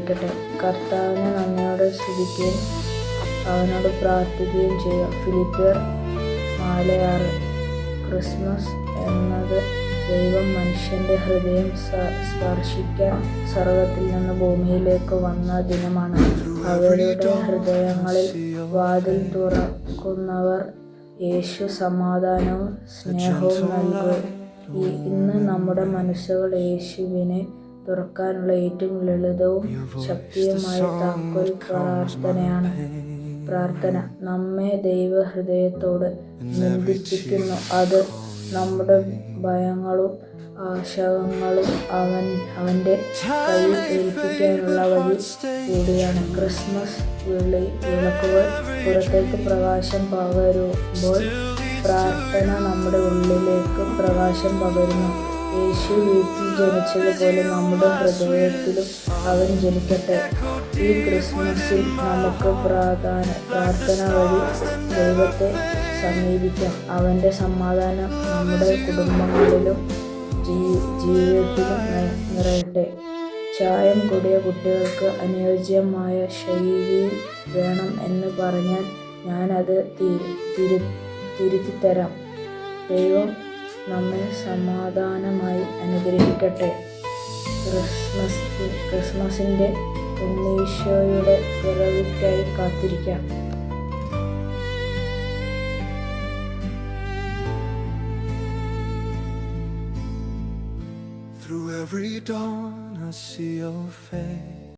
ആയിരിക്കട്ടെ. കർത്താവിനെ നന്ദിയോടെ സ്തുതിക്കുകയും അവനോട് പ്രാർത്ഥിക്കുകയും ചെയ്യുക. ഫിലിപ്പിയർ 4:6. ക്രിസ്മസ് എന്നത് ദൈവം മനുഷ്യന്റെ ഹൃദയം സ്പർശിക്കാൻ സ്വർഗത്തിൽ നിന്ന് ഭൂമിയിലേക്ക് വന്ന ദിനമാണ്. അവരുടെ ഹൃദയങ്ങളിൽ വാതിൽ തുറക്കുന്നവർ യേശു സമാധാനവും സ്നേഹവും നൽകും. ഇന്ന് നമ്മുടെ മനസ്സുകൾ യേശുവിനെ തുറക്കാനുള്ള ഏറ്റവും ലളിതവും ശക്തിയുമായ താക്കോൽ പ്രാർത്ഥന നമ്മെ ദൈവഹൃദയത്തോട് ബന്ധിപ്പിക്കുന്നു. അത് നമ്മുടെ ഭയങ്ങളും ആശങ്കകളും അവൻ്റെ കയ്യിൽ ഏൽപ്പിക്കാനുള്ള വഴി കൂടിയാണ്. ക്രിസ്മസ് വിളക്കുകൾ പുറത്തേക്ക് പ്രകാശം പകരുമ്പോൾ പ്രാർത്ഥന നമ്മുടെ ഉള്ളിലേക്ക് പ്രകാശം പകരുന്നു. യേശു വീട്ടിൽ ജനിച്ചതുപോലെ നമ്മുടെ ഹൃദയത്തിലും അവൻ ജനിക്കട്ടെ. ഈ ക്രിസ്മസിൽ നമുക്ക് പ്രാർത്ഥന വഴി ദൈവത്തെ സമീപിക്കാം. അവൻ്റെ സമാധാനം നമ്മുടെ കുടുംബങ്ങളിലും ജീവിതത്തിലും നിറയട്ടെ. ചായം കൂടിയ കുട്ടികൾക്ക് അനുയോജ്യമായ ശൈലിയിൽ വേണം എന്ന് പറഞ്ഞാൽ ഞാനത് തിരുത്തിത്തരാം. ദൈവം നമ്മെ സമാധാനമായി അനുഗ്രഹിക്കട്ടെ. ക്രിസ്മസിൻ്റെ ഉണ്ണീശോയുടെ പിറവിക്കായി കാത്തിരിക്കാം. Through every dawn I see your face.